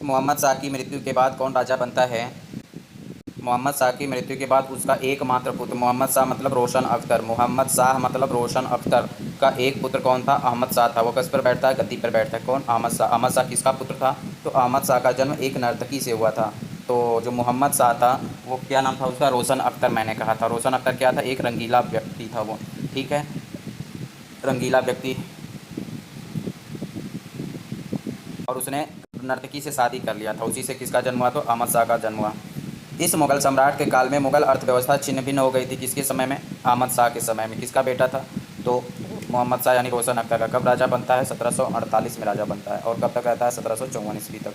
मोहम्मद शाह की मृत्यु के बाद कौन राजा बनता है? मोहम्मद शाह की मृत्यु के बाद उसका एकमात्र पुत्र, मोहम्मद शाह मतलब रोशन अख्तर, मोहम्मद शाह मतलब रोशन अख्तर का एक पुत्र कौन था? अहमद शाह था। वो किस पर बैठता है? गद्दी पर बैठता है। कौन? अहमद शाह। अहमद शाह किसका पुत्र था? तो अहमद शाह का जन्म एक नर्तकी से हुआ था। तो जो मोहम्मद शाह था वो क्या नाम था उसका? रोशन अख्तर मैंने कहा था। रोशन अख्तर क्या था? एक रंगीला व्यक्ति था वो। ठीक है, रंगीला व्यक्ति। और उसने नर्तकी से शादी कर लिया था। उसी से किसका जन्म हुआ? तो अहमद शाह का जन्म हुआ। इस मुगल सम्राट के काल में मुगल अर्थव्यवस्था छिन्न भिन्न हो गई थी। किसके समय में? अहमद शाह के समय में। किसका बेटा था? तो मोहम्मद शाह यानी रोशन अख्तर का। कब राजा बनता है? 1748 में राजा बनता है। और कब तक रहता है? 1754 ईस्वी तक।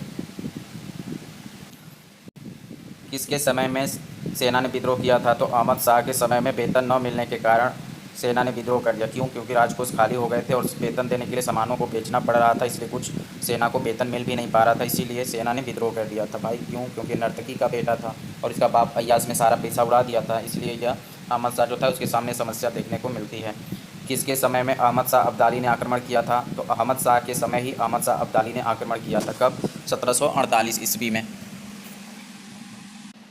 किसके समय में सेना ने विद्रोह किया था? तो अहमद शाह के समय में वेतन न मिलने के कारण सेना ने विद्रोह कर दिया। क्यों? क्योंकि राजकोष खाली हो गए थे और वेतन देने के लिए सामानों को बेचना पड़ रहा था, इसलिए कुछ सेना को वेतन मिल भी नहीं पा रहा था, इसीलिए सेना ने विद्रोह कर दिया था भाई। क्यों? क्योंकि नर्तकी का बेटा था और इसका बाप अय्यास में सारा पैसा उड़ा दिया था, इसलिए यह अहमद शाह जो था उसके सामने समस्या देखने को मिलती है। किसके समय में अहमद शाह अब्दाली ने आक्रमण किया था? तो अहमद शाह के समय ही अहमद शाह अब्दाली ने आक्रमण किया था। कब? 1748 ईस्वी में।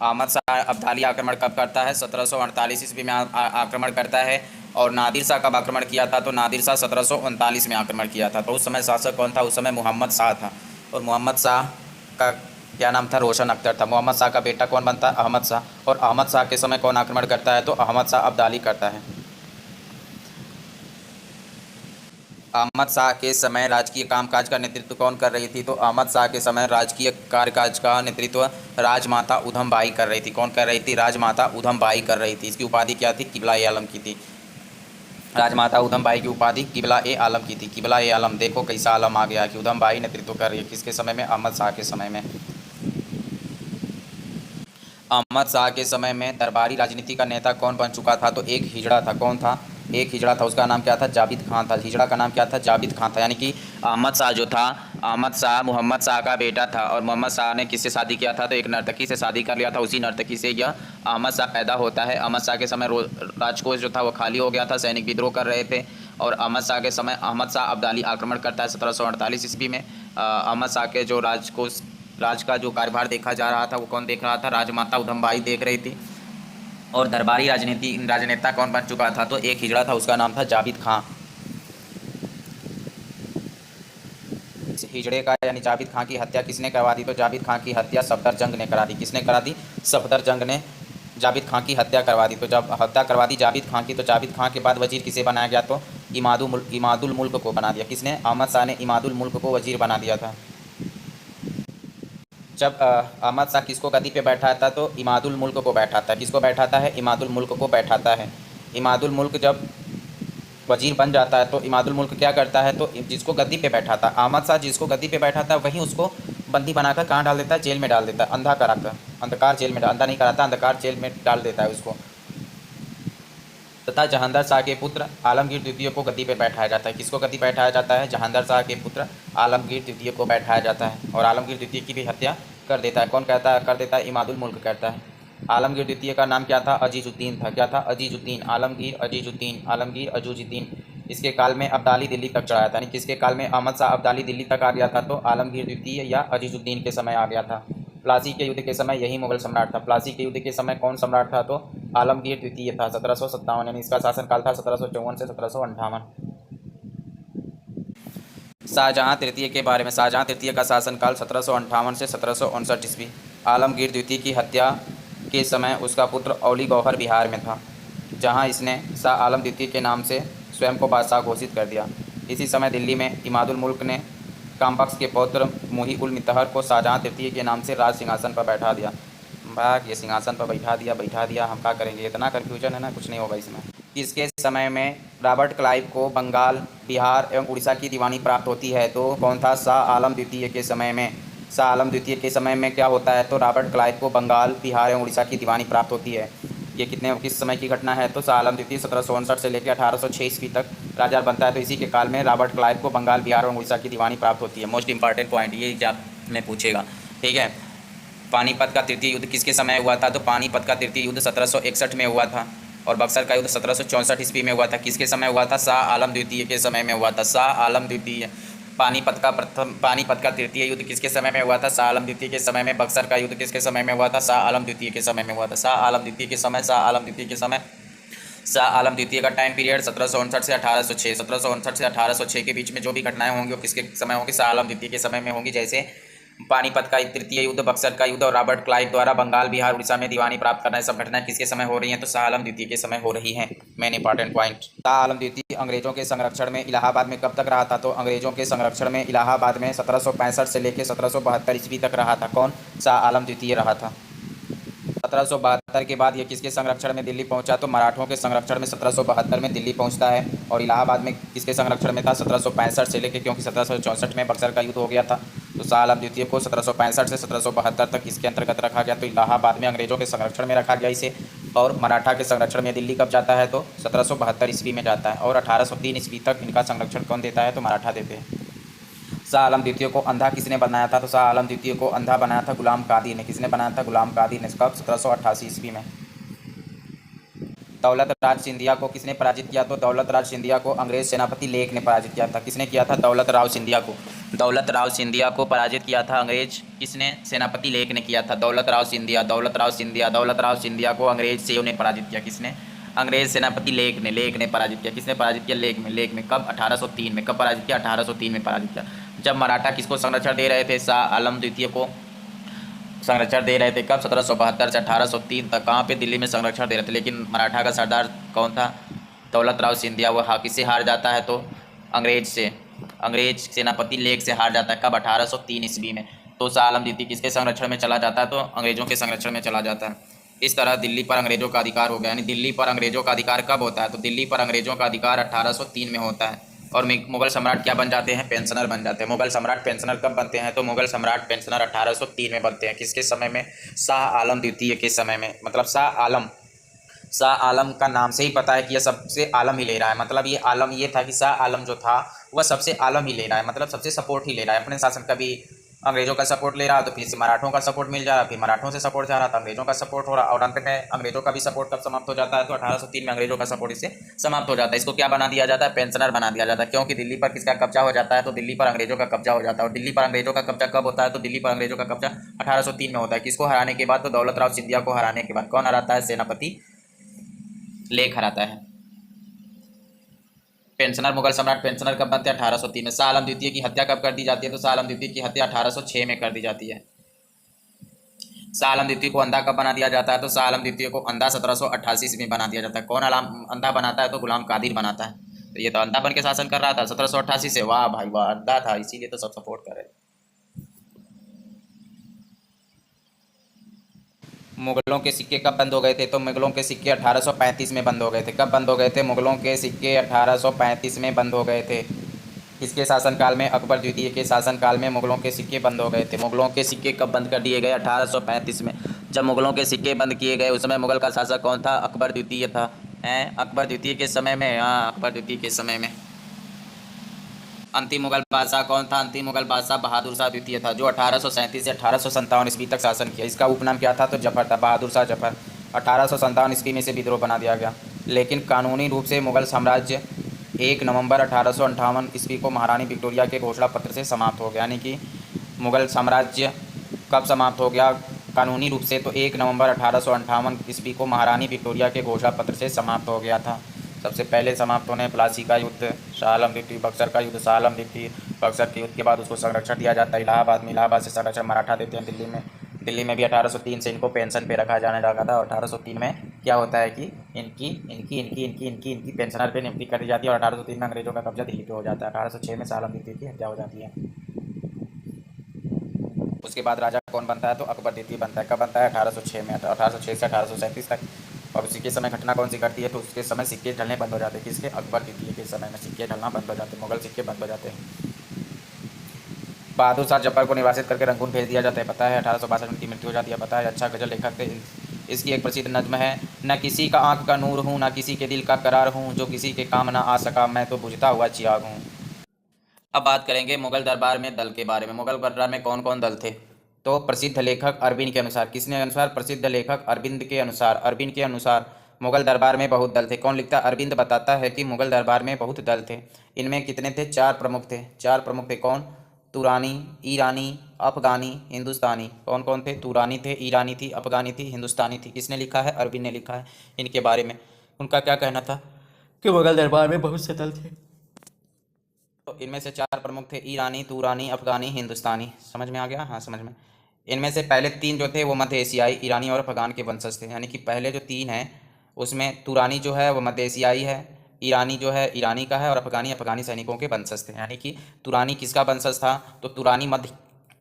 अहमद शाह अब्दाली आक्रमण कब करता है? 1748 ईस्वी में आक्रमण करता है। और नादिर शाह कब आक्रमण किया था? तो नादिर शाह 1739 में आक्रमण किया था। तो उस समय शासक कौन था? उस समय मोहम्मद शाह था। और मोहम्मद शाह का क्या नाम था? रोशन अख्तर था। मोहम्मद शाह का बेटा कौन बनता है? अहमद शाह। और अहमद शाह के समय कौन आक्रमण करता है? तो अहमद शाह अब्दाली करता है। अहमद शाह के समय राजकीय कामकाज का नेतृत्व कौन कर रही थी? तो अहमद शाह के समय राजकीय कार्यकाज का नेतृत्व राजमाता उधम बाई कर रही थी। कौन कर रही थी? राजमाता उधम बाई कर रही थी। इसकी उपाधि क्या थी? किबला ए आलम की थी। राजमाता उधम बाई की उपाधि किबला ए आलम की थी। किबला ए आलम, देखो कैसा आलम आ गया कि उधम बाई नेतृत्व कर रही है। किसके समय में? अहमद शाह के समय में। अहमद शाह के समय में दरबारी राजनीति का नेता कौन बन चुका था? तो एक हिजड़ा था। कौन था? एक हिजड़ा था। उसका नाम क्या था? जाबिद खान था। हिजड़ा का नाम क्या था? जाबिद खान था। यानी कि अहमद शाह जो था, अहमद शाह मोहम्मद शाह का बेटा था। और मोहम्मद शाह ने किससे शादी किया था? तो एक नर्तकी से शादी कर लिया था। उसी नर्तकी से यह अहमद शाह पैदा होता है। अहमद शाह के समय राजकोष जो था वो खाली हो गया था, सैनिक विद्रोह कर रहे थे। और अहमद शाह के समय अहमद शाह अब्दाली आक्रमण करता है 1748 ईस्वी में। अहमद शाह के जो राजकोष राज का जो कार्यभार देखा जा रहा था वो कौन देख रहा था? राजमाता उधमबाई देख रही थी। और दरबारी राजनेता कौन बन चुका था? तो एक हिजड़ा था, उसका नाम था जाबिद खां। इस हिजड़े का यानी जाबिद खां की हत्या किसने करवा दी? तो जाबिद खां की हत्या सफदरजंग ने करा दी। किसने करा दी? सफदरजंग ने जाबिद खां की हत्या करवा दी। तो जब हत्या करवा दी जाबिद खां की, तो जाबिद खां के बाद वजीर किसे बनाया गया? तो इमादुल मुल्क को बना दिया। किसने? अहमद शाह ने इमादुल मुल्क को वजीर बना दिया था। जब अहमद शाह किसको गद्दी पे बैठाता? तो इमादुल मुल्क को बैठाता है। किसको बैठाता है? इमादुल मुल्क को बैठाता है। इमादुल मुल्क जब वजीर बन जाता है तो इमादुल मुल्क क्या करता है? तो जिसको गद्दी पे बैठाता, अहमद शाह जिसको गद्दी पे बैठाता है वहीं उसको बंदी बनाकर कहाँ डाल देता है? जेल में डाल देता है। अंधा कराकर, अंधकार जेल में अंधा नहीं कराता, अंधकार जेल में डाल देता है उसको। तथा जहांदर शाह के पुत्र आलमगीर द्वितीय को गद्दी पे बैठाया जाता है। किसको गद्दी पे बैठाया जाता है? जहांदर शाह के पुत्र आलमगीर द्वितीय को बैठाया जाता है। और आलमगीर द्वितीय की भी हत्या कर देता है। कौन कहता है? कर देता है इमादुल मुल्क कहता है। आलमगीर द्वितीय का नाम क्या था? अजीजुद्दीन था। क्या था? अजीजुद्दीन। आलमगीर अजीजुद्दीन, आलमगीर अजूजुद्दीन। इसके काल में अब्दाली दिल्ली तक चढ़ाया था। यानी किसके काल में अहमद शाह अब्दाली दिल्ली तक आ गया था? तो आलमगीर द्वितीय या अजीजुद्दीन के समय आ गया था। प्लासी के युद्ध के समय यही मुगल सम्राट था। प्लासी के युद्ध के समय कौन सम्राट था? तो आलमगीर द्वितीय था। 1757, यानी इसका शासनकाल था 1754 से 1758। शाहजहाँ तृतीय के बारे में। शाहजहाँ तृतीय का शासनकाल 1758 से 1759 ईस्वी। आलमगीर द्वितीय की हत्या के समय उसका पुत्र औली गौहर बिहार में था, जहाँ इसने शाह आलम द्वितीय के नाम से स्वयं को बादशाह घोषित कर दिया। इसी समय दिल्ली में इमादुल मुल्क ने कामबख्श के पौत्र मुही उल मितहर को शाहजहाँ तृतीय के नाम से राज सिंहासन पर बैठा दिया। भाग, ये सिंहासन पर बैठा दिया, हम क्या करेंगे? इतना कन्फ्यूजन है ना, कुछ नहीं होगा इसमें। किसके समय में रॉबर्ट क्लाइव को बंगाल, बिहार एवं उड़ीसा की दीवानी प्राप्त होती है? तो कौन था? शाह आलम द्वितीय के समय में। शाह आलम द्वितीय के समय में क्या होता है? तो रॉबर्ट क्लाइव को बंगाल, बिहार एवं उड़ीसा की दीवानी प्राप्त होती है। ये किस समय की घटना है? तो शाह आलम द्वितीय 1759 से लेकर 1806 ईस्वी तक राजा बनता है। तो इसी के काल में रॉबर्ट क्लाइव को बंगाल, बिहार एवं उड़ीसा की दीवानी प्राप्त होती है। मोस्ट इंपॉर्टेंट पॉइंट ये एग्जाम में पूछेगा। ठीक है। पानीपत का तृतीय युद्ध किसके समय हुआ था? तो पानीपत का तृतीय युद्ध 1761 में हुआ था। और बक्सर का युद्ध 1764 ईस्वी में हुआ था। किसके समय हुआ था? शाह आलम द्वितीय के समय में हुआ था। शाह आलम द्वितीय पानीपत का तृतीय युद्ध किसके समय में हुआ था? शाह आलम द्वितीय के समय में। बक्सर का युद्ध किसके समय में हुआ था? शाह आलम द्वितीय के समय में हुआ था। शाह आलम द्वितीय के समय शाह आलम द्वितीय का टाइम पीरियड 1759 से 1806। 1759 से 1806 के बीच में जो भी घटनाएं होंगी वो किसके समय होंगी? शाह आलम द्वितीय के समय में होंगी। जैसे पानीपत का तृतीय युद्ध, बक्सर का युद्ध और रॉबर्ट क्लाइव द्वारा बंगाल, बिहार, उड़ीसा में दीवानी प्राप्त करना, सब घटनाएं किसके समय हो रही हैं? तो शाह आलम द्वितीय के समय हो रही हैं। Main important point. Shah Alam द्वितीय अंग्रेजों के संरक्षण में इलाहाबाद में कब तक रहा था? तो अंग्रेजों के संरक्षण में इलाहाबाद में 1765 से लेकर 1772 ईस्वी तक रहा था। कौन? शाह आलम द्वितीय रहा था। 1772 के बाद ये किसके संरक्षण में दिल्ली पहुंचा? तो मराठों के संरक्षण में 1772 में दिल्ली पहुंचता है। और इलाहाबाद में किसके संरक्षण में था? 1765 से लेकर, क्योंकि 1764 में बक्सर का युद्ध हो गया था। तो शाह आलम द्वितीय को 1765 से 1772 तक इसके अंतर्गत रखा गया। तो इलाहाबाद में अंग्रेजों के संरक्षण में रखा गया इसे। और मराठा के संरक्षण में दिल्ली कब जाता है? तो 1772 ईस्वी में जाता है। और 1803 ईस्वी तक इनका संरक्षण कौन देता है? तो मराठा देते हैं। शाह आलम द्वितीय को अंधा किसने बनाया था? तो शाह आलम द्वितीय को अंधा बनाया था गुलाम कादिर ने। किसने बनाया था? गुलाम कादिर ने। कब? 1788 ईस्वी में। दौलत राज सिंधिया को किसने पराजित किया? तो दौलत राज सिंधिया को अंग्रेज सेनापति लेक ने पराजित किया था। किसने किया था? दौलत राव सिंधिया को। दौलत राव सिंधिया को पराजित किया था अंग्रेज किसने? सेनापति लेक ने किया था। दौलत राव सिंधिया, दौलत राव सिंधिया, दौलत राव सिंधिया को अंग्रेज सेव ने पराजित किया। किसने? अंग्रेज सेनापति लेक ने पराजित किया। किसने पराजित किया? लेक में। कब? 1803 में। कब पराजित किया? 1803 में पराजित किया। जब मराठा किसको संरक्षण दे रहे थे? शाह आलम द्वितीय को संरक्षण दे रहे थे। कब? 1772 से 1803 तक। कहाँ पे? दिल्ली में संरक्षण दे रहे थे। लेकिन मराठा का सरदार कौन था? दौलत राव सिंधिया। वो किससे हार जाता है? तो अंग्रेज से, अंग्रेज सेनापति लेक से हार जाता है। कब? 1803 ईस्वी में। तो शाह आलम द्वितीय किसके संरक्षण में चला जाता है? तो अंग्रेजों के संरक्षण में चला जाता है। इस तरह दिल्ली पर अंग्रेजों का अधिकार हो गया। यानी दिल्ली पर अंग्रेजों का अधिकार कब होता है? तो दिल्ली पर अंग्रेजों का अधिकार 1803 में होता है। और मुगल सम्राट क्या बन जाते हैं? पेंशनर बन जाते हैं। मुगल सम्राट पेंशनर कब बनते हैं? तो मुगल सम्राट पेंशनर 1803 में बनते हैं। किसके समय में? शाह आलम द्वितीय के समय में। मतलब शाह आलम का नाम से ही पता है कि यह सबसे आलम ही ले रहा है। मतलब ये आलम ये था कि शाह आलम जो था वह सबसे आलम ही ले रहा है, मतलब सबसे सपोर्ट ही ले रहा है अपने शासन। कभी अंग्रेजों का सपोर्ट ले रहा तो फिर से मराठों का सपोर्ट मिल जा रहा, फिर मराठों से सपोर्ट जा रहा था, अंग्रेजों का सपोर्ट हो रहा। और अंत में अंग्रेजों का भी सपोर्ट कब समाप्त हो जाता है? तो 1803 में अंग्रेजों का सपोर्ट इससे समाप्त हो जाता है। इसको क्या बना दिया जाता है? पेंशनर बना दिया जाता है। क्योंकि दिल्ली पर किसका कब्जा हो जाता है? तो दिल्ली पर अंग्रेजों का कब्जा हो जाता है। और दिल्ली पर अंग्रेजों का कब्जा कब होता है? तो दिल्ली पर अंग्रेजों का कब्जा 1803 में होता है। किसको हराने के बाद? तो दौलत राव सिंधिया को हराने के बाद। कौन हराता है? सेनापति लेक हराता है। पेंशनर, मुगल सम्राट पेंशनर कब बनते हैं? 1803 में। शाह आलम द्वितीय की हत्या कब कर दी जाती है? तो शाह आलम द्वितीय की हत्या 1806 में कर दी जाती है। शाह आलम द्वितीय को अंधा कब बना दिया जाता है? तो शाह आलम द्वितीय को अंधा 1788 में बना दिया जाता है। कौन अंधा बनाता है? तो गुलाम कादिर बनाता है। तो ये तो अंधा बन के शासन कर रहा था 1788 से। वाह भाई वाह, अंधा था, इसीलिए तो सब सपोर्ट कर रहे थे। मुगलों के सिक्के कब बंद हो गए थे? तो मुगलों के सिक्के 1835 में बंद हो गए थे। कब बंद हो गए थे? मुगलों के सिक्के 1835 में बंद हो गए थे। किसके शासनकाल में? अकबर द्वितीय के शासनकाल में मुगलों के सिक्के बंद हो गए थे। मुगलों के सिक्के कब बंद कर दिए गए? 1835 में। जब मुगलों के सिक्के बंद किए गए उस समय मुगल का शासक कौन था? अकबर द्वितीय था। अकबर द्वितीय के समय में। हाँ, अकबर द्वितीय के समय में। अंतिम मुगल बादशाह कौन था? अंतिम मुगल बादशाह बहादुर शाह द्वितीय था, जो 1837 से 1857 ईस्वी तक शासन किया। इसका उपनाम क्या था? तो जफर था, बहादुर शाह जफर। 1857 ईस्वी में से विद्रोह बना दिया गया। लेकिन कानूनी रूप से मुगल साम्राज्य 1 नवंबर 1858 ईस्वी को महारानी विक्टोरिया के घोषणा पत्र से समाप्त हो गया। यानी कि मुगल साम्राज्य कब समाप्त हो गया कानूनी रूप से? तो 1 नवंबर 1858 ईस्वी को महारानी विक्टोरिया के घोषणा पत्र से समाप्त हो गया था। सबसे पहले समाप्त होने प्लासी का युद्ध, शाह आलम द्वितीय, बक्सर का युद्ध, शाह आलम द्वितीय, बक्सर के युद्ध के बाद उसको संरक्षण दिया जाता है इलाहाबाद में। इलाहाबाद से संरक्षण मराठा देते हैं दिल्ली में। दिल्ली में भी 1803 से इनको पेंशन पे रखा जाने लगा था। और 1803 में क्या होता है कि इनकी पेंशनर पे नियुक्ति कर दी जाती है। और 1803 में अंग्रेजों का कब्जा दिल्ली पे हो जाता है। 1806 में शाह आलम द्वितीय की हत्या हो जाती है। उसके बाद राजा कौन बनता है? तो अकबर द्वितीय बनता है। कब बनता है? 1806 में। 1806 से 1837 तक। और उसी के समय घटना कौन सी घटती है? तो उसके समय सिक्के ढलने बंद हो जाते हैं। किसके? अकबर द्वितीय के समय में सिक्के ढलना बंद हो जाते हैं, मुगल सिक्के बंद हो जाते हैं। बहादुर शाह जफर को निर्वासित करके रंगून भेज दिया जाता है, पता है। 1862 में उनकी मृत्यु हो जाती है, पता है। अच्छा गजल लेखक थे। इसकी एक प्रसिद्ध नज्म है, न किसी का आंख का नूर हूँ, न किसी के दिल का करार हूँ, जो किसी के काम ना आ सका मैं तो बुझता हुआ चिराग हूँ। अब बात करेंगे मुगल दरबार में दल के बारे में। मुगल दरबार में कौन कौन दल थे? तो प्रसिद्ध लेखक अरविंद के अनुसार, किसने अनुसार? प्रसिद्ध लेखक अरविंद के अनुसार मुगल दरबार में बहुत दल थे। कौन लिखता है? अरविंद बताता है कि मुगल दरबार में बहुत दल थे। इनमें कितने थे? चार प्रमुख थे। चार प्रमुख थे। कौन? तुरानी, ईरानी, अफगानी, हिंदुस्तानी। कौन कौन थे? तुरानी थे, ईरानी थी, अफगानी थी, हिंदुस्तानी थी। किसने लिखा है? अरविंद ने लिखा है इनके बारे में। उनका क्या कहना था कि मुगल दरबार में बहुत से दल थे। तो इनमें से चार प्रमुख थे, ईरानी, तुरानी, अफगानी, हिंदुस्तानी। समझ में आ गया? हाँ समझ में। इनमें से पहले तीन जो थे वो मध्य एशियाई, ईरानी और अफगान के वंशज थे। यानी कि पहले जो तीन हैं उसमें तुरानी जो है वो मध्य एशियाई है, ईरानी जो है ईरानी का है, और अफगानी अफगानी सैनिकों के वंशज थे। यानी कि तुरानी किसका वंशज था? तो तुरानी मध्य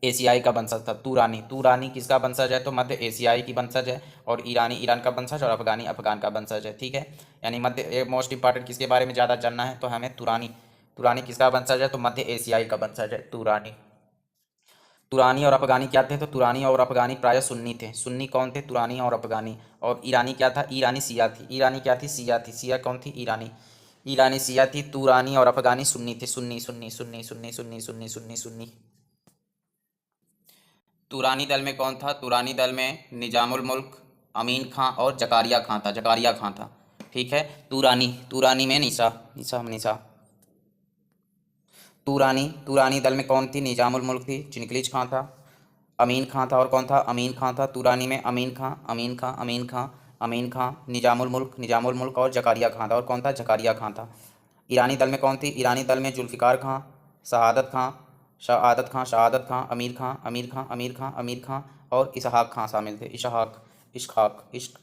एशियाई का वंशज था। तुरानी तुरानी किसका वंशज है? तो मध्य एशियाई की वंशज है। और ईरानी ईरान का वंशज, और अफगानी अफगान का वंशज है। ठीक है। यानी मध्य मोस्ट इंपॉर्टेंट किसके बारे में ज़्यादा जानना है तो हमें तुरानी। तुरानी किसका वंशज है? तो मध्य एशियाई का वंशज है तुरानी। तुरानी और अफगानी क्या थे? तो तुरानी और अफगानी प्रायः सुन्नी थे। सुन्नी कौन थे? तुरानी और अफगानी। और ईरानी क्या था? ईरानी शिया थी। ईरानी क्या थी? शिया थी। शिया कौन थी? ईरानी। ईरानी शिया थी। तुरानी और अफगानी सुन्नी थे। सुन्नी सुन्नी सुन्नी सुन्नी सुन्नी सुन्नी सुन्नी सुन्नी। तुरानी दल में कौन था? तुरानी दल में निजामुल मुल्क, अमीन खां और जकारिया खां था। जकारिया खां था। ठीक है। तुरानी तुरानी में निशा निशा निशा तुरानी तुरानी दल में कौन थी? निजामुल मुल्क थी, चिनकलिज खां था, अमीन खां था, और कौन था? अमीन खां था। तुरानी में अमीन खां, अमीन खां, अमीन खां, अमीन खां, निजामुल मुल्क और जकारिया खां था। और कौन था? जकारिया खां था। ईरानी दल में कौन थी? ईरानी दल में जुल्फ़िकार खां, शहादत खां, शहादत खां, शहादत खां, अमीर खां, अमीर खां, अमीर खां, अमीर खां और इसहाक खां शामिल थे। इसहाक, इश्क़ाक, इश्क।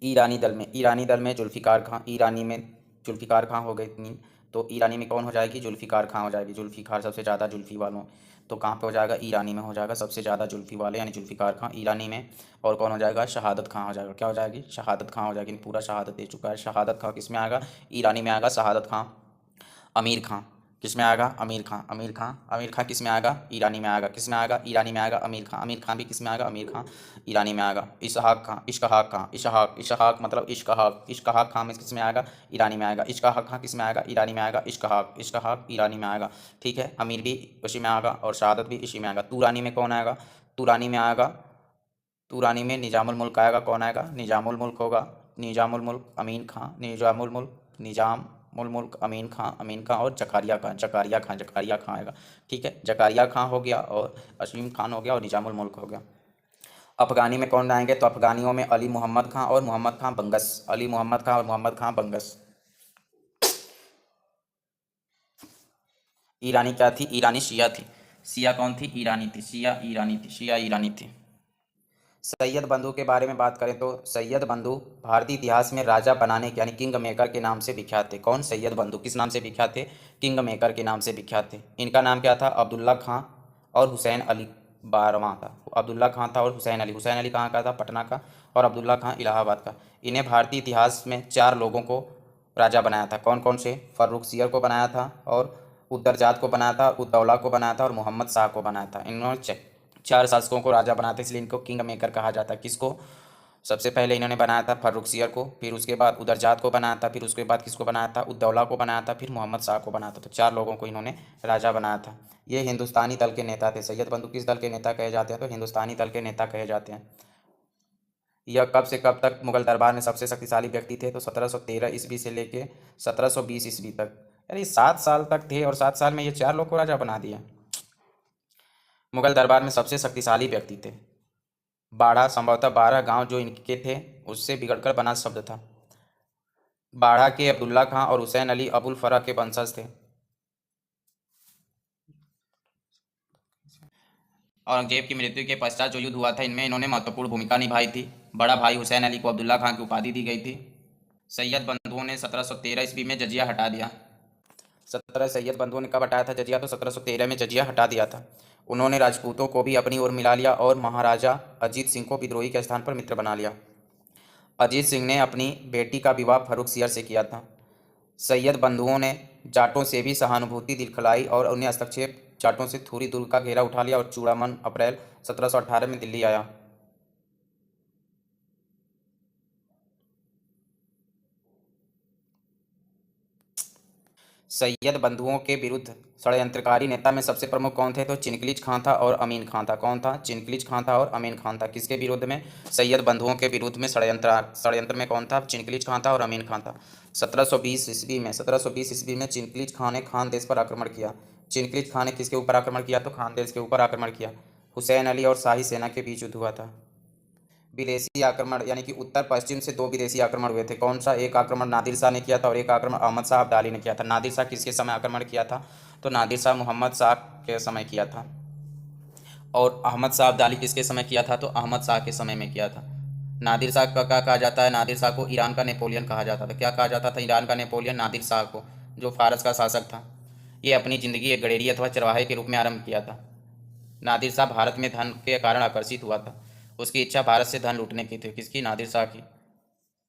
ईरानी दल में जुल्फ़िकार खां। ईरानी में जुल्फ़िकार खां हो गई तीन। तो ईरानी में कौन हो जाएगी? जुल्फ़िकार खां हो जाएगी। जुल्फ़िकार सबसे ज़्यादा जुल्फ़ी वालों। तो कहाँ पे हो जाएगा? ईरानी में हो जाएगा सबसे ज़्यादा जुल्फ़ी वाले, यानी जुल्फ़िकार खां ईरानी में। और कौन हो जाएगा? शहादत खां हो जाएगा। क्या हो जाएगी? शहादत खां हो जाएगी। पूरा शहादत दे चुका है। शहादत खां किस में आएगा? ईरानी में आएगा शहादत खां। अमीर खां किस में आएगा? अमीर खां। अमीर खां, अमीर खां किस में आएगा? ईरानी में आएगा। किस में आएगा? ईरानी में आएगा अमीर खां। अमीर खां भी किस में आएगा? अमीर खां ईरानी में आएगा। इसहाक खां, इश्क़हाक खां, इशहाक इशहाक मतलब इश्क़हाक, इश्क़हाक खां में किस में आएगा? ईरानी में आएगा। इश्क़हाक खां किस में आएगा? ईरानी में आएगा। इश्क़हाक इश्क़हाक ईरानी में आएगा। ठीक है। अमीर भी उसी में आएगा और शहादत भी इसी में आएगा। तुरानी में कौन आएगा? तुरानी में आएगा, तुरानी में निजामुल मुल्क आएगा। कौन आएगा? निजामुल मुल्क होगा। निजामुल मुल्क अमीन खां, निजामुल मुल्क, निजामुल मुल्क अमीन खां, अमीन खां और जकारिया खां, जकारिया खां, जकारिया खां आएगा। ठीक है। जकारिया खां हो गया और असीम खान हो गया और निजामुल मुल्क हो गया। अफगानी में कौन आएंगे? तो अफगानियों में अली मोहम्मद खां और मोहम्मद खां बंगस। अली मोहम्मद खां और मोहम्मद खां बंगस। ईरानी क्या थी? ईरानी शिया थी। शिया कौन थी? ईरानी थी। शिया ईरानी थी। शिया ईरानी थी। सैयद बंधु के बारे में बात करें तो सैयद बंधु भारतीय इतिहास में राजा बनाने के यानी किंग मेकर के नाम से विख्यात थे। कौन? सैयद बंधु किस नाम से विख्यात थे? किंग मेकर के नाम से विख्यात थे। इनका नाम क्या था? अब्दुल्ला खां और हुसैन अली बारवां था। अब्दुल्ला खां था और हुसैन अली। हुसैन अली कहाँ का था? पटना का। और अब्दुल्ला खां इलाहाबाद का। इन्हें भारतीय इतिहास में चार लोगों को राजा बनाया था। कौन कौन से? फर्रुखसियर को बनाया था, और उद्दरजात को बनाया था, उद्दौला को बनाया था, और मोहम्मद शाह को बनाया था। इन्होंने चार शासकों को राजा बनाया था, इसलिए इनको किंग मेकर कहा जाता है। किसको? सबसे पहले इन्होंने बनाया था फर्रुखसियर को, फिर उसके बाद उदरजात को बनाया था, फिर उसके बाद किसको बनाया था? उद्दौला को बनाया था, फिर मोहम्मद शाह को बनाया था। तो चार लोगों को इन्होंने राजा बनाया था। ये हिंदुस्तानी दल के नेता थे। सैयद बंधु किस दल के नेता कहे जाते हैं? तो हिंदुस्तानी दल के नेता कहे जाते हैं। यह कब से कब तक मुगल दरबार में सबसे शक्तिशाली व्यक्ति थे? तो 1713 ईस्वी से लेके 1720 ईस्वी तक। यानी 7 साल तक थे और 7 साल में ये चार लोग को राजा बना दिया। मुगल दरबार में सबसे शक्तिशाली व्यक्ति थे। बाढ़ा संभवतः 12 गांव जो इनके थे उससे बिगड़कर बना शब्द था। बाढ़ा के अब्दुल्ला खां और हुसैन अली अबुल फरह के वंशज थे। औरंगजेब की मृत्यु के पश्चात जो युद्ध हुआ था इनमें इन्होंने महत्वपूर्ण भूमिका निभाई थी। बड़ा भाई हुसैन अली को अब्दुल्ला खां की उपाधि दी गई थी। सैयद बंधुओं ने 1713 ईस्वी में जजिया हटा दिया। सैयद बंधुओं ने कब हटाया था जजिया? तो 1713 में जजिया हटा दिया था। उन्होंने राजपूतों को भी अपनी ओर मिला लिया और महाराजा अजीत सिंह को विद्रोही के स्थान पर मित्र बना लिया। अजीत सिंह ने अपनी बेटी का विवाह फर्रुखसियर से किया था। सैयद बंधुओं ने जाटों से भी सहानुभूति दिखलाई और उन्हें हस्तक्षेप जाटों से थोड़ी दूर का घेरा उठा लिया और चूड़ामन अप्रैल 1718 में दिल्ली आया। सैयद बंधुओं के विरुद्ध षड्यंत्रकारी नेता में सबसे प्रमुख कौन थे? तो चिनकलिज खां था और अमीन खां था। कौन था? चिनकलिज खां था और अमीन खां था। किसके विरुद्ध में? सैयद बंधुओं के विरुद्ध में षड्यंत्र में कौन था? चिनकलिज खां था और अमीन खां था। 1720 ईस्वी में चिनकलिज खां ने खान देश पर आक्रमण किया। चिनकलिज खां ने किसके ऊपर आक्रमण किया? तो खान देश के ऊपर आक्रमण किया। हुसैन अली और शाही सेना के बीच युद्ध हुआ था। विदेशी आक्रमण यानी कि उत्तर पश्चिम से दो विदेशी आक्रमण हुए थे। कौन सा? एक आक्रमण नादिर शाह ने किया था और एक आक्रमण अहमद शाह अब्दाली ने किया था। नादिर शाह किसके समय आक्रमण किया था? तो नादिर शाह मोहम्मद शाह के समय किया था। और अहमद शाह अब्दाली किसके समय किया था? तो अहमद शाह के समय में किया था। नादिर शाह का क्या कहा जाता है? नादिर शाह को ईरान का नेपोलियन कहा जाता था। क्या कहा जाता था? ईरान का नेपोलियन नादिर शाह को, जो फारस का शासक था। ये अपनी ज़िंदगी एक गडेरी अथवा चरवाहे के रूप में आरंभ किया था। नादिर शाह भारत में धन के कारण आकर्षित हुआ था। उसकी इच्छा भारत से धन लूटने की थी। किसकी? नादिर शाह की।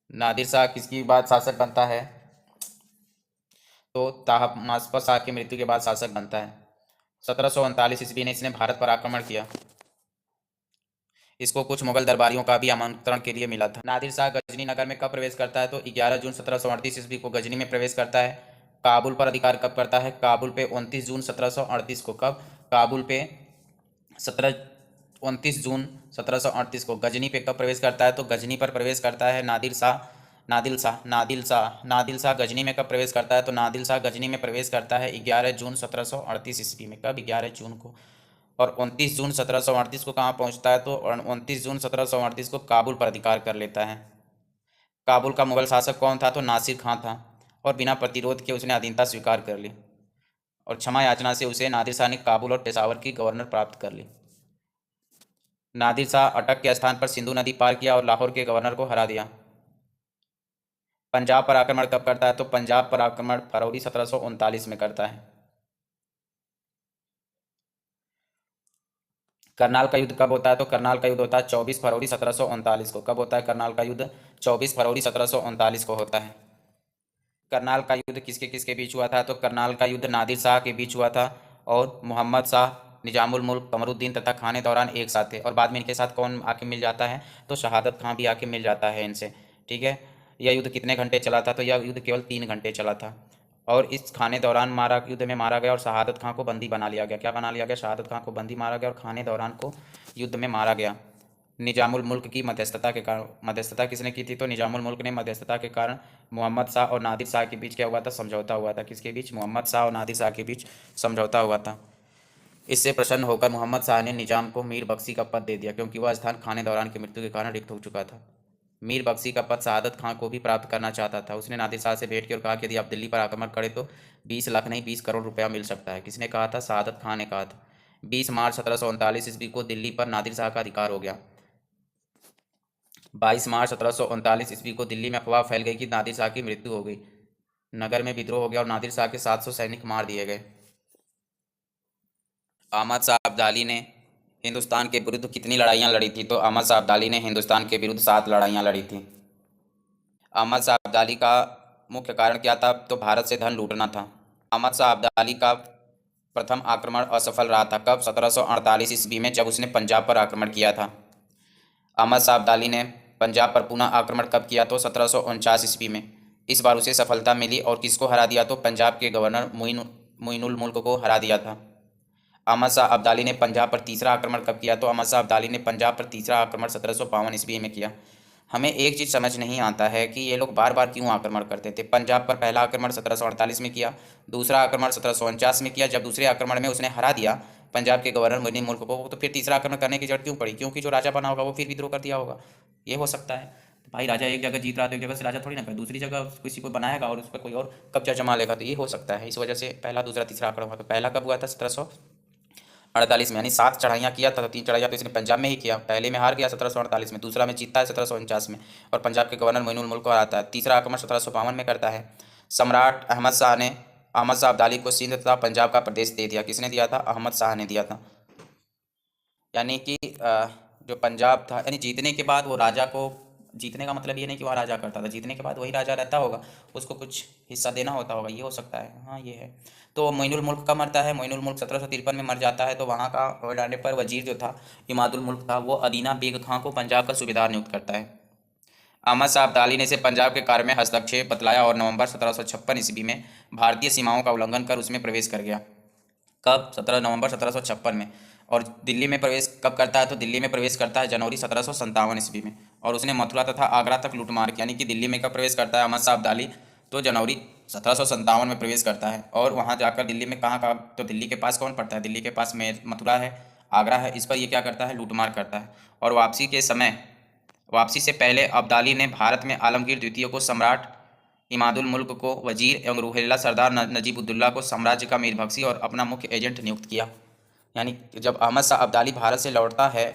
नादिर शाह किसकी बाद शासक बनता है? तो ताहमास्प शाह की मृत्यु के बाद शासक बनता है। 1739 ईस्वी में इसने भारत पर आक्रमण किया। इसको कुछ मुगल दरबारियों का भी आमंत्रण के लिए मिला था। नादिर शाह गजनी नगर में कब प्रवेश करता है? तो 11 जून 1738 ईस्वी को गजनी में प्रवेश करता है। काबुल पर अधिकार कब करता है? काबुल पे 29 जून 1738 को। कब? काबुल पे 29 जून 1738 को। गजनी पे कब प्रवेश करता है? तो गजनी पर प्रवेश करता है नादिल शाह गजनी में कब प्रवेश करता है? तो नादिल शाह गजनी में प्रवेश करता है 11 जून 1738 ईस्वी में। कब? 11 जून को। और 29 जून 1738 को कहाँ पहुँचता है? तो 29 जून 1738 को काबुल पर अधिकार कर लेता है। काबुल का मुगल शासक कौन था? तो नासिर खां था। और बिना प्रतिरोध के उसने अधीनता स्वीकार कर ली और क्षमा याचना से उसे नादिर शाह ने काबुल और पेशावर की गवर्नर प्राप्त कर ली। नादिर शाह अटक के स्थान पर सिंधु नदी पार किया और लाहौर के गवर्नर को हरा दिया। पंजाब पर आक्रमण कब करता है? तो पंजाब पर आक्रमण फरवरी 1739 में करता है। करनाल का युद्ध कब होता है? तो करनाल का युद्ध होता है 24 फरवरी 1739 को। कब होता है करनाल का युद्ध? 24 फरवरी 1739 को होता है। करनाल का युद्ध किसके किसके बीच हुआ था? तो करनाल का युद्ध नादिर शाह के बीच हुआ था और मोहम्मद शाह, निजामुल मुल्क, कमरुद्दीन तथा खान दौरान एक साथ थे। और बाद में इनके साथ कौन आके मिल जाता है? तो शहादत खां भी आके मिल जाता है इनसे। ठीक है। यह युद्ध कितने घंटे चला था? तो यह युद्ध केवल 3 घंटे चला था। और इस खाने दौरान युद्ध में मारा गया और शहादत खां को बंदी बना लिया गया। क्या बना लिया गया? शहादत खां को बंदी मारा गया और खाने दौरान को युद्ध में मारा गया। निजामुल मुल्क की मध्यस्थता के कारण। मध्यस्थता किसने की थी? तो निजामुल मुल्क ने मध्यस्थता के कारण मोहम्मद शाह और नादिर शाह के बीच क्या हुआ था? समझौता हुआ था। किसके बीच? मोहम्मद शाह और नादिर शाह के बीच समझौता हुआ था। इससे प्रसन्न होकर मोहम्मद शाह ने निजाम को मीर बख्शी का पद दे दिया, क्योंकि वह स्थान खाने दौरान की मृत्यु के कारण रिक्त हो चुका था। मीर बख्शी का पद शहादत खां को भी प्राप्त करना चाहता था। उसने नादिर शाह से भेंट की और कहा कि यदि आप दिल्ली पर आक्रमण करें तो 20 लाख नहीं 20 करोड़ रुपया मिल सकता है। किसने कहा था? शहादत खां ने कहा था। 20 मार्च 1739 ईस्वी को दिल्ली पर नादिर शाह का अधिकार हो गया। 22 मार्च 1739 ईस्वी को दिल्ली में अफवाह फैल गई कि नादिर शाह की मृत्यु हो गई। नगर में विद्रोह हो गया और नादिर शाह के 700 सैनिक मार दिए गए। अहमद शाह अब्दाली ने हिंदुस्तान के विरुद्ध कितनी लड़ाइयाँ लड़ी थी? तो अहमद शाह अब्दाली ने हिंदुस्तान के विरुद्ध 7 लड़ाइयाँ लड़ी थी। अहमद शाह अब्दाली का मुख्य कारण क्या था? तो भारत से धन लूटना था। अहमद शाह अब्दाली का प्रथम आक्रमण असफल रहा था। कब? 1748 ईस्वी में, जब उसने पंजाब पर आक्रमण किया था। अहमद शाह अब्दाली ने पंजाब पर पुनः आक्रमण कब किया? तो 1749 ईस्वी में। इस बार उसे सफलता मिली और किसको हरा दिया? तो पंजाब के गवर्नर मुइनुल मुल्क को हरा दिया था। अहमद शाह अब्दाली ने पंजाब पर तीसरा आक्रमण कब किया? तो अहमद शाह अब्दाली ने पंजाब पर तीसरा आक्रमण 1752 ईस्वी में किया। हमें एक चीज़ समझ नहीं आता है कि ये लोग बार बार क्यों आक्रमण करते थे। पंजाब पर पहला आक्रमण 1748 में किया, दूसरा आक्रमण 1749 में किया। जब दूसरे आक्रमण में उसने हरा दिया पंजाब के गवर्नर मुइनुल मुल्क को, तो फिर तीसरा आक्रमण करने की जरूरत क्यों पड़ी? क्योंकि जो राजा बना होगा वो फिर विद्रोह कर दिया होगा। ये हो सकता है। तो भाई राजा एक जगह जीत रहा तो एक जगह से राजा थोड़ी ना कर दूसरी जगह किसी को बनाएगा और उस पर कोई और कब्जा जमा लेगा। तो ये हो सकता है। इस वजह से पहला दूसरा तीसरा आक्रमण हुआ। तो पहला कब हुआ था? 1748 में। यानी 7 चढ़ाइयाँ किया था, तो 3 चढ़ाइयाँ तो इसने पंजाब में ही किया। पहले में हार गया 1748 में, दूसरा में जीतता है 1749 में और पंजाब के गवर्नर मोइनुल मुल्क को हराता है। तीसरा आक्रमण 1752 में करता है। सम्राट अहमद शाह ने अहमद शाह अब्दाली को सिंध तथा पंजाब का प्रदेश दे दिया। किसने दिया था? अहमद शाह ने दिया था। यानी कि जो पंजाब था, यानी जीतने के बाद वो राजा को, जीतने का मतलब ये नहीं कि वह राजा करता था, जीतने के बाद वही राजा रहता होगा, उसको कुछ हिस्सा देना होता होगा। ये हो सकता है। हाँ ये है। तो मोइनुल मुल्क कब मरता है? मोइनुल मुल्क 1753 में मर जाता है। तो वहाँ का हो जाने पर वजीर जो था इमादुल मुल्क था, वो अदीना बेग खां को पंजाब का सूबेदार नियुक्त करता है। अहमद शाह अब्दाली ने इसे पंजाब के कार्य में हस्तक्षेप बतलाया और नवंबर 1756 ईस्वी में भारतीय सीमाओं का उल्लंघन कर उसमें प्रवेश कर गया। कब? 17 नवंबर 1756 में। और दिल्ली में प्रवेश कब करता है? तो दिल्ली में प्रवेश करता है जनवरी 1757 ईस्वी में। और उसने मथुरा तथा आगरा तक लूटमार की, यानी कि दिल्ली में कब प्रवेश करता है अहमद शाह अब्दाली? तो जनवरी 1757 में प्रवेश करता है। और वहाँ जाकर दिल्ली में कहाँ कहाँ, तो दिल्ली के पास कौन पड़ता है? दिल्ली के पास में मथुरा है, आगरा है, इस पर ये क्या करता है? लूटमार करता है। और वापसी से पहले अब्दाली ने भारत में आलमगीर द्वितीय को सम्राट, इमादुल मुल्क को वजीर एवं रूहेला सरदार नजीबुद्दौला को साम्राज्य का मीर बख्शी और अपना मुख्य एजेंट नियुक्त किया। यानी कि जब अहमद शाह अब्दाली भारत से लौटता है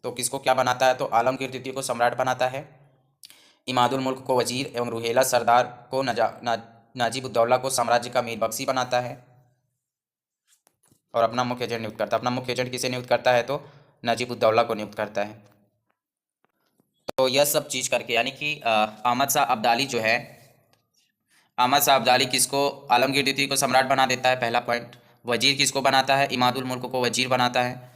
तो किसको क्या बनाता है? तो आलमगीर द्वितीय को सम्राट बनाता है, इमादुल मुल्क को वजीर एवं रूहेला सरदार को नजीबुद्दौला को साम्राज्य का मीर बख्शी बनाता है और अपना मुख्य एजेंट नियुक्त करता है। अपना मुख्य एजेंट किसे नियुक्त करता है? तो नजीबुद्दौला को नियुक्त करता है। तो यह सब चीज़ करके, यानी कि अहमद शाह अब्दाली जो है, अहमद शाह अब्दाली किसको, आलमगीर द्वितीय को सम्राट बना देता है, पहला पॉइंट। वजीर किसको बनाता है? इमादुल मुल्क को वजीर बनाता है।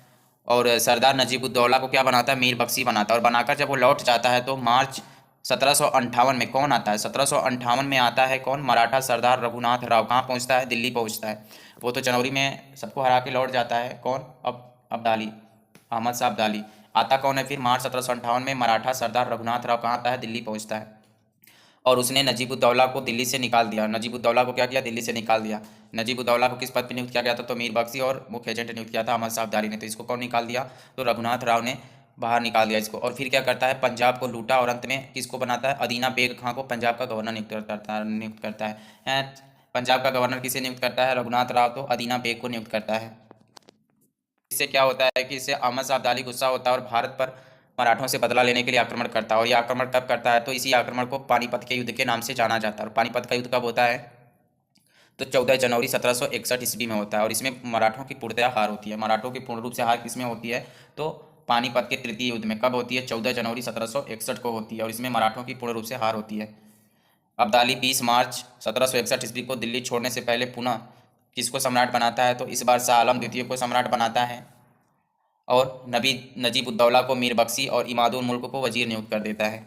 और सरदार नजीबुद्दौला को क्या बनाता है? मीर बख्शी बनाता है। और बनाकर जब वो लौट जाता है तो मार्च 1758 में कौन आता है? 1758 में आता है कौन? मराठा सरदार रघुनाथ राव। कहाँ पहुँचता है? दिल्ली पहुँचता है। वो तो जनवरी में सबको हरा के लौट जाता है, कौन? अब्दाली, अहमद शाह अब्दाली। आता कौन है फिर? मार्च 1758 में मराठा सरदार रघुनाथ राव कहाँ आता है? दिल्ली पहुँचता है। और उसने नजीबुद्दौला को दिल्ली से निकाल दिया। नजीबुद्दौला को क्या किया? दिल्ली से निकाल दिया। नजीबुद्दौला को किस पद पर नियुक्त किया गया था? तो मीर बख्शी, और मुख्य एजेंट नियुक्त किया था अहमद शाह अब्दाली ने। तो इसको कौन निकाल दिया? तो रघुनाथ राव ने बाहर निकाल दिया इसको। और फिर क्या करता है? पंजाब को लूटा और अंत में किसको बनाता है? अदीना बेग खां को पंजाब का गवर्नर नियुक्त करता है। पंजाब का गवर्नर किसे नियुक्त करता है? रघुनाथ राव तो अदीना बेग को नियुक्त करता है। इससे क्या होता है कि इससे अहमद शाह अब्दाली गुस्सा होता है और भारत पर मराठों से बदला लेने के लिए आक्रमण करता है। और ये आक्रमण कब करता है? तो इसी आक्रमण को पानीपत के युद्ध के नाम से जाना जाता है। और पानीपत का युद्ध कब होता है? तो 14 जनवरी 1761 ईस्वी में होता है। और इसमें मराठों की पूर्णतया हार होती है। मराठों की पूर्ण रूप से हार किसमें होती है? तो पानीपत के तृतीय युद्ध में। कब होती है? 14 जनवरी 1761 को होती है। और इसमें मराठों की पूर्ण रूप से हार होती है। अब्दाली 20 मार्च 1761 ईस्वी को दिल्ली छोड़ने से पहले पुनः किसको सम्राट बनाता है? तो इस बार शाह आलम द्वितीय को सम्राट बनाता है और नजीबुद्दौला को मीर बख्शी और इमादुल मुल्क को वजीर नियुक्त कर देता है।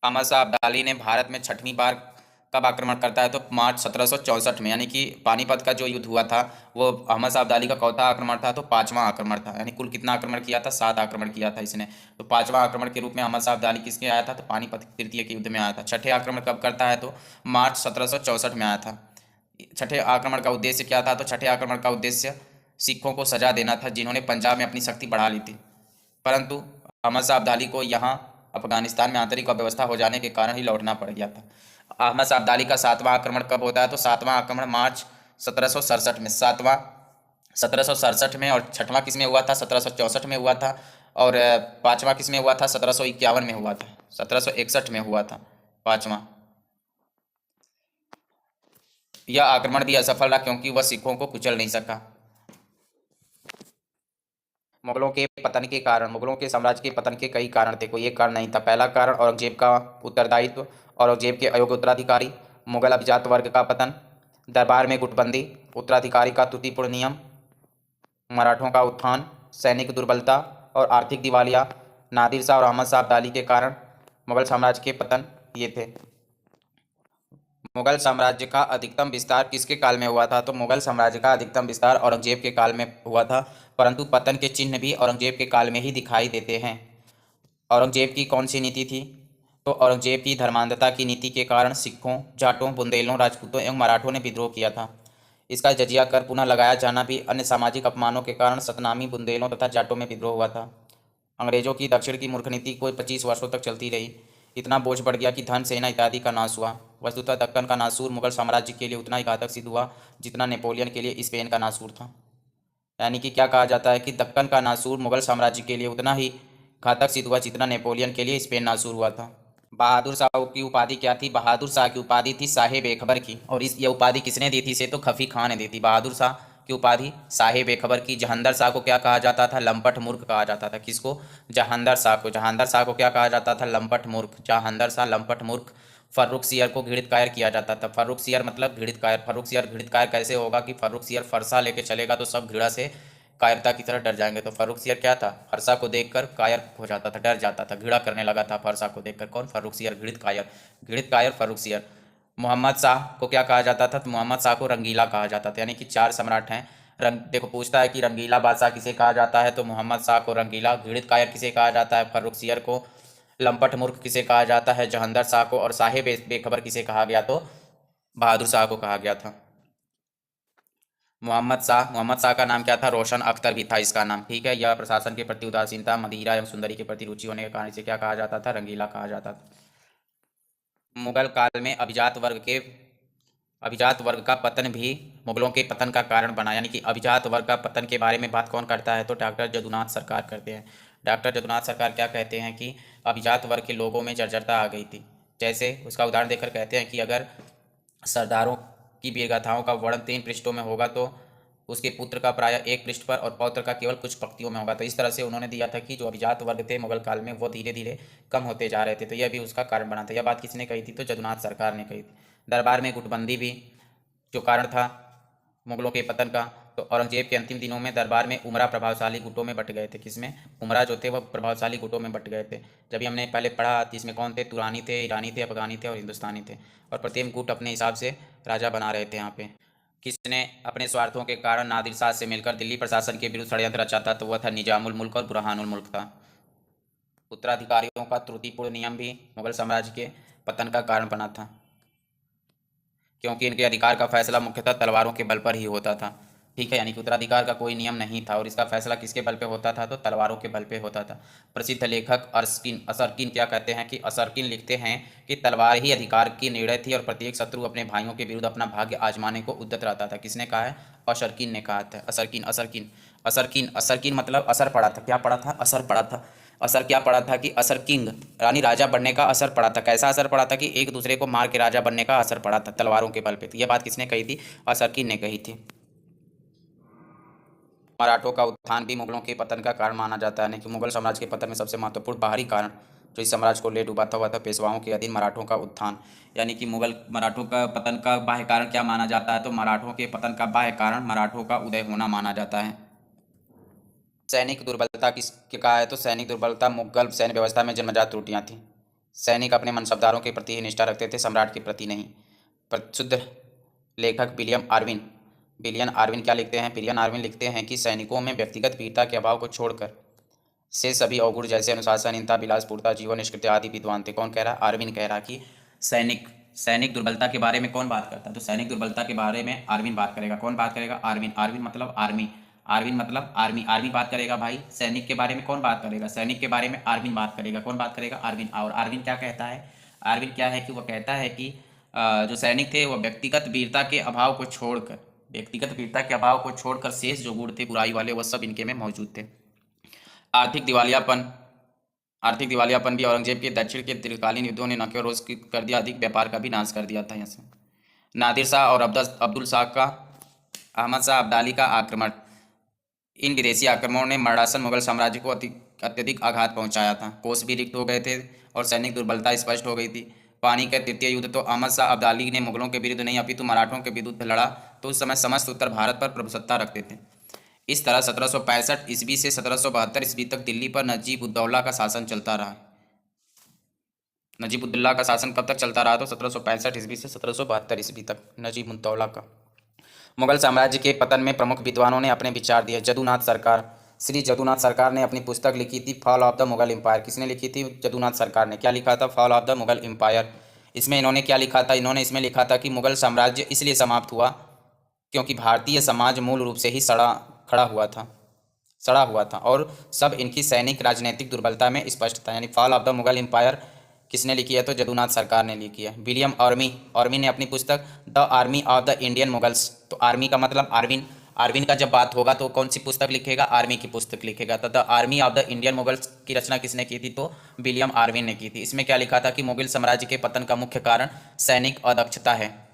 अहमद शाह अब्दाली ने भारत में छठवीं बार कब आक्रमण करता है? तो मार्च 1764 में। यानी कि पानीपत का जो युद्ध हुआ था वो अहमद शाह अब्दाली का चौथा आक्रमण था, तो पांचवा आक्रमण था। यानी कुल कितना आक्रमण किया था? 7 आक्रमण किया था इसने। तो पांचवा आक्रमण के रूप में अहमद शाह अब्दाली किसके आया था? तो पानीपत तृतीय के युद्ध में आया था। छठे आक्रमण कब करता है? तो मार्च 1764 में आया था। छठे आक्रमण का उद्देश्य क्या था? तो छठे आक्रमण का उद्देश्य सिखों को सजा देना था जिन्होंने पंजाब में अपनी शक्ति बढ़ा ली थी। परंतु अहमद शाह अब्दाली को यहाँ अफगानिस्तान में आंतरिक अव्यवस्था हो जाने के कारण ही लौटना पड़ गया था। अहमद शाह अब्दाली का 7वां आक्रमण कब होता है? तो 7वां आक्रमण मार्च 1767 में। 7वां 1767 में। और छठवां किस में हुआ था? 1764 में हुआ था। और पाँचवा किस में हुआ था? 1751 में हुआ था। 1761 में हुआ था पाँचवा। यह आक्रमण भी असफल रहा क्योंकि वह सिखों को कुचल नहीं सका। मुगलों के पतन के कारण, मुगलों के साम्राज्य के पतन के कई कारण थे, कोई एक कारण नहीं था। पहला कारण औरंगजेब का उत्तरदायित्व, औरंगजेब के अयोग्य उत्तराधिकारी, मुगल अभिजात वर्ग का पतन, दरबार में गुटबंदी, उत्तराधिकारी का त्रुटिपूर्ण नियम, मराठों का उत्थान, सैनिक दुर्बलता और आर्थिक दिवालिया, नादिर शाह और अहमद शाह अब्दाली के कारण मुगल साम्राज्य के पतन ये थे। मुगल साम्राज्य का अधिकतम विस्तार किसके काल में हुआ था? तो मुगल साम्राज्य का अधिकतम विस्तार औरंगजेब के काल में हुआ था। परंतु पतन के चिन्ह भी औरंगजेब के काल में ही दिखाई देते हैं। औरंगजेब की कौन सी नीति थी? तो औरंगजेब की धर्मांधता की नीति के कारण सिखों, जाटों, बुंदेलों, राजपूतों एवं मराठों ने विद्रोह किया था। इसका जजिया कर पुनः लगाया जाना भी अन्य सामाजिक अपमानों के कारण सतनामी, बुंदेलों तथा जाटों में विद्रोह हुआ था। अंग्रेजों की दक्षिण की मूर्ख नीति को 25 वर्षों तक चलती रही। इतना बोझ बढ़ गया कि धन, सेना इत्यादि का नाश हुआ। वस्तुतः दक्कन का नासूर मुगल साम्राज्य के लिए उतना ही घातक सिद्ध हुआ जितना नेपोलियन के लिए स्पेन का नासूर था। यानी कि क्या कहा जाता है कि दक्कन का नासूर मुगल साम्राज्य के लिए उतना ही घातक सिद्ध हुआ जितना नेपोलियन के लिए स्पेन नासूर हुआ था। बहादुर शाह की उपाधि क्या थी? बहादुर शाह की उपाधि थी साहेब बेखबर की। और ये उपाधि किसने दी थी? से तो खफी खां ने दी थी। बहादुर शाह की उपाधि साहेब बेखबर की। जहांदर शाह को क्या कहा जाता था? लंपट मूर्ख कहा जाता था। किसको? जहांदर शाह को। जहांदर शाह को क्या कहा जाता था? लंपट मूर्ख। जहांदर शाह लंपट मूर्ख। फर्रुख सियर को घृणित कायर किया जाता था। फर्रुख सियर मतलब घृणित कायर। फर्रुख सियर घृणित कायर कैसे होगा कि फर्रुख सियर फरसा लेके चलेगा तो सब घृणा से कायरता की तरह डर जाएंगे। तो फर्रुखसियर क्या था, फरसा को देखकर कायर हो जाता था, डर जाता था, घृणा करने लगा था फरसा को देखकर। कौन, फर्रुखसियर, घृणित कायर फर्रुखसियर। मोहम्मद शाह को क्या कहा जाता था, तो मोहम्मद शाह को रंगीला कहा जाता था। यानी कि 4 सम्राट हैं। रंग देखो पूछता है कि रंगीला बादशाह किसे कहा जाता है, तो मोहम्मद शाह को रंगीला, घृणित कायर किसे कहा जाता है, फर्रुखसियर को, लंपट मूर्ख किसे कहा जाता है, जहांदर शाह को, और साहेब बेखबर किसे कहा गया, तो बहादुर शाह को कहा गया था। मोहम्मद शाह का नाम क्या था, रोशन अख्तर भी था इसका नाम। ठीक है, यह प्रशासन के प्रति उदासीनता, मदिरा एवं सुंदरी के प्रति रुचि होने के कारण इसे क्या कहा जाता था, रंगीला कहा जाता था। मुगल काल में अभिजात वर्ग का पतन भी मुगलों के पतन का कारण बना। यानी कि अभिजात वर्ग का पतन के बारे में बात कौन करता है, तो डॉक्टर जदुनाथ सरकार करते हैं। डॉक्टर जदुनाथ सरकार क्या कहते हैं कि अभिजात वर्ग के लोगों में जर्जरता आ गई थी। जैसे उसका उदाहरण देकर कहते हैं कि अगर सरदारों की वीरगाथाओं का वर्णन 3 पृष्ठों में होगा तो उसके पुत्र का प्रायः 1 पृष्ठ पर और पौत्र का केवल कुछ पंक्तियों में होगा। तो इस तरह से उन्होंने दिया था कि जो अभिजात वर्ग थे मुगल काल में वो धीरे धीरे कम होते जा रहे थे। तो यह भी उसका कारण बना था। यह बात किसने कही थी, तो जदुनाथ सरकार ने कही थी। दरबार में गुटबंदी भी जो कारण था मुगलों के पतन का। तो औरंगजेब के अंतिम दिनों में दरबार में उमरा प्रभावशाली गुटों में बट गए थे। किसमें, उमरा जो थे वह प्रभावशाली गुटों में बट गए थे। जब भी हमने पहले पढ़ा कि इसमें कौन थे, तुरानी थे, ईरानी थे, अफगानी थे और हिंदुस्तानी थे। और प्रत्येक गुट अपने हिसाब से राजा बना रहे थे यहाँ पे। किसने अपने स्वार्थों के कारण नादिर शाह से मिलकर दिल्ली प्रशासन के विरुद्ध षड्यंत्र रचा था, तो वह था निजामुल मुल्क और बुरहानुल मुल्क था। उत्तराधिकारियों का त्रुटिपूर्ण नियम भी मुगल साम्राज्य के पतन का कारण बना था, क्योंकि इनके अधिकार का फैसला मुख्यतः तलवारों के बल पर ही होता था। ठीक है, यानी कि उत्तराधिकार का कोई नियम नहीं था और इसका फैसला किसके बल पे होता था, तो तलवारों के बल पे होता था। प्रसिद्ध लेखक असरकिन क्या कहते हैं कि असरकिन लिखते हैं कि तलवार ही अधिकार की निर्णय थी और प्रत्येक शत्रु अपने भाइयों के विरुद्ध अपना भाग्य आजमाने को उद्यत रहता था। किसने कहा है, असरकिन ने कहा था। असरकिन मतलब असर पड़ा था। क्या पड़ा था, असर पड़ा था। असर क्या पड़ा था कि असर किंग रानी राजा बनने का असर पड़ा था। कैसा असर पड़ा था कि एक दूसरे को मार के राजा बनने का असर पड़ा था तलवारों के बल पे। तो यह बात किसने कही थी, असरकिन ने कही थी। मराठों का उत्थान भी मुगलों के पतन का कारण माना जाता है। यानी कि मुगल साम्राज्य के पतन में सबसे महत्वपूर्ण बाहरी कारण जो इस साम्राज्य को ले डुबाता हुआ था, पेशवाओं के अधीन मराठों का उत्थान। यानी कि मराठों का पतन का बाह्य कारण क्या माना जाता है, तो मराठों के पतन का बाह्य कारण मराठों का उदय होना माना जाता है। सैनिक दुर्बलता किसके कहा है, तो सैनिक दुर्बलता मुगल सैन्य व्यवस्था में जन्मजात त्रुटियां थीं। सैनिक अपने मनसबदारों के प्रति ही निष्ठा रखते थे, सम्राट के प्रति नहीं। प्रसिद्ध लेखक बिलियन आर्विन क्या लिखते हैं, बिलियन आर्विन लिखते हैं कि सैनिकों में व्यक्तिगत वीरता के अभाव को छोड़कर से सभी अवगुण जैसे अनुशासनहीनता, विलासपूर्ता, जीवन निष्कृति आदि विद्वान थे। कौन कह रहा है, आर्विन कह रहा कि सैनिक दुर्बलता के बारे में कौन बात करता है, तो सैनिक दुर्बलता के बारे में आर्विन बात करेगा। कौन बात करेगा, आर्विन मतलब आर्मी। आर्मी बात करेगा भाई। सैनिक के बारे में कौन बात करेगा, सैनिक के बारे में आर्विन बात करेगा। कौन बात करेगा, आर्विन। और आर्विन क्या कहता है, आर्विन क्या है कि वह कहता है कि जो सैनिक थे वह व्यक्तिगत वीरता के अभाव को छोड़कर शेष जो गुण थे बुराई वाले वह सब इनके में मौजूद थे। आर्थिक दिवालियापन भी औरंगजेब के दक्षिण के दीर्घकालीन युद्धों ने न केवल रोज कर दिया, अधिक व्यापार का भी नाश कर दिया था। यहाँ से नादिर शाह और अब्दुल शाह का अहमद शाह अब्दाली का आक्रमण, इन विदेशी आक्रमणों ने मराठा मुगल साम्राज्य को अत्यधिक आघात पहुंचाया था। कोष भी रिक्त हो गए थे और सैनिक दुर्बलता स्पष्ट हो गई थी। पानी का तृतीय युद्ध तो अहमद शाह अब्दाली ने मुगलों के विरुद्ध नहीं अपितु मराठों के विरुद्ध लड़ा, तो उस समय समस्त उत्तर भारत पर प्रभुसत्ता रखते थे। इस तरह 1765 ईस्वी से 1772 ईस्वी तक दिल्ली पर नजीब उद्दौला का शासन चलता रहा। नजीब उद्दौला का शासन कब तक चलता रहा, तो 1765 ईस्वी से 1772 ईस्वी तक नजीब उद्दौला का। मुगल साम्राज्य के पतन में प्रमुख विद्वानों ने अपने विचार दिए। श्री जदुनाथ सरकार ने अपनी पुस्तक लिखी थी fall of the Mughal empire. किसने लिखी थी, जदुनाथ सरकार ने। क्या लिखा था, fall of the Mughal empire. इसमें इन्होंने क्या लिखा था, इन्होंने इसमें लिखा था कि मुगल साम्राज्य इसलिए समाप्त हुआ क्योंकि भारतीय समाज मूल रूप से ही सड़ा हुआ था और सब इनकी सैनिक राजनीतिक दुर्बलता में स्पष्ट था। यानी fall of the Mughal empire किसने लिखी है, तो जदुनाथ सरकार ने लिखी है। विलियम ऑर्मी ने अपनी पुस्तक the army of the Indian Mughals, तो आर्मी का मतलब आर्विन का जब बात होगा तो कौन सी पुस्तक लिखेगा, आर्मी की पुस्तक लिखेगा। तो the army of the Indian Mughals की रचना किसने की थी, तो विलियम आर्विन ने की थी। इसमें क्या लिखा था कि मुगल साम्राज्य के पतन का मुख्य कारण सैनिक अदक्षता है,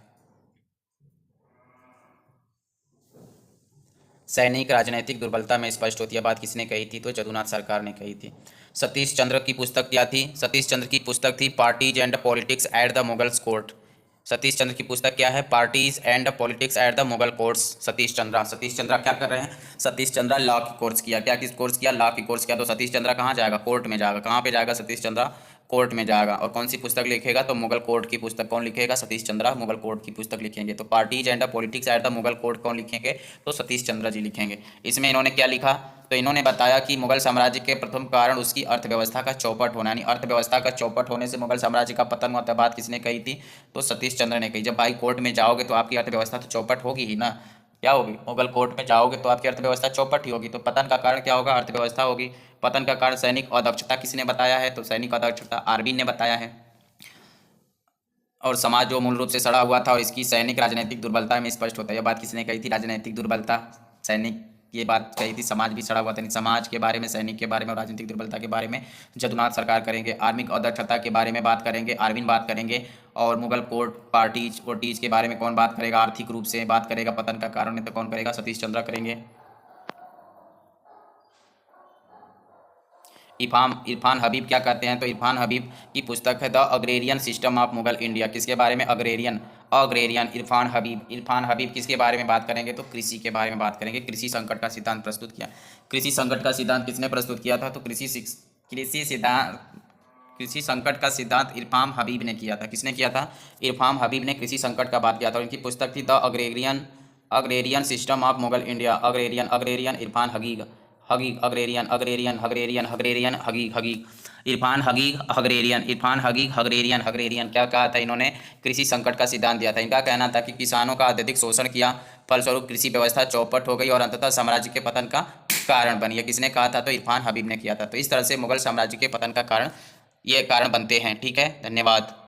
सैनिक राजनीतिक दुर्बलता में स्पष्ट होती है। बात किसने कही थी, तो जदुनाथ सरकार ने कही थी। सतीश चंद्र की पुस्तक क्या थी, सतीश चंद्र की पुस्तक थी parties and politics at the Mughals court. Satish Chandra की पुस्तक क्या है? Parties and politics at the Mughal courts. Satish Chandra क्या कर रहे हैं? सतीश चंद्र लॉ की कोर्स किया। क्या किस कोर्स किया? लॉ की कोर्स किया। तो सतीश चंद्र कहाँ जाएगा? कोर्ट में जाएगा। कहाँ पे जाएगा सतीश चंद्र? कोर्ट में जाएगा। और कौन सी पुस्तक लिखेगा? तो मुगल कोर्ट की पुस्तक। कौन लिखेगा? सतीश चंद्र मुगल कोर्ट की पुस्तक लिखेंगे। तो parties and politics at the Mughal court कौन लिखेंगे? तो सतीश चंद्र जी लिखेंगे। इसमें इन्होंने क्या लिखा? तो इन्होंने बताया कि मुगल साम्राज्य के प्रथम कारण उसकी अर्थव्यवस्था का चौपट होना, यानी अर्थव्यवस्था का चौपट होने से मुगल साम्राज्य का पतन हुआ। बात किसने कही थी? तो सतीश चंद्र ने कही। जब भाई कोर्ट में जाओगे तो आपकी अर्थव्यवस्था तो चौपट होगी ही ना। क्या होगी? मुगल कोर्ट में जाओगे तो आपकी अर्थव्यवस्था चौपट ही होगी। तो पतन का कारण क्या होगा? अर्थव्यवस्था होगी। पतन का कारण सैनिक अदक्षता किसने बताया है? तो सैनिक अदक्षता आरबीन ने बताया है। और समाज जो मूल रूप से सड़ा हुआ था और इसकी सैनिक राजनीतिक दुर्बलता में स्पष्ट होता है। यह बात किसने कही थी? राजनीतिक दुर्बलता, सैनिक, ये बात कही थी। समाज भी सड़ा हुआ था, नहीं समाज के बारे में, सैनिक के बारे में और राजनीतिक दुर्बलता के बारे में जदुनाथ सरकार करेंगे। आर्मिक अदक्षता के बारे में बात करेंगे, आर्विन बात करेंगे। और मुगल कोर्ट पार्टीज वोटीज के बारे में कौन बात करेगा? आर्थिक रूप से बात करेगा। पतन का कारण है तो कौन करेगा? सतीश चंद्र करेंगे। इरफान हबीब क्या कहते हैं? तो इरफान हबीब की पुस्तक है the agrarian system of Mughal India. किसके बारे में? अग्रेरियन। अग्रेरियन इरफान हबीब किसके बारे में बात करेंगे? तो कृषि के बारे में बात करेंगे। कृषि संकट का सिद्धांत प्रस्तुत किया। कृषि संकट का सिद्धांत किसने प्रस्तुत किया था? तो कृषि संकट का सिद्धांत इरफान हबीब ने किया था। किसने किया था? इरफान हबीब ने कृषि संकट का बात किया था। और इनकी पुस्तक थी the agrarian system of Mughal India. Agrarian Irfan हगीग हगीग अग्रेरियन अग्रेरियन हग्रेरियन हग्रेरियन हगीग हगीग इरफान हगीग हग्रेरियन क्या कहा था इन्होंने? कृषि संकट का सिद्धांत दिया था। इनका कहना था कि किसानों का अत्यधिक शोषण किया, फलस्वरूप कृषि व्यवस्था चौपट हो गई और अंततः साम्राज्य के पतन का कारण बनी। किसने कहा था? तो इरफान हबीब ने किया था। तो इस तरह से मुगल साम्राज्य के पतन का कारण ये कारण बनते हैं। ठीक है, धन्यवाद।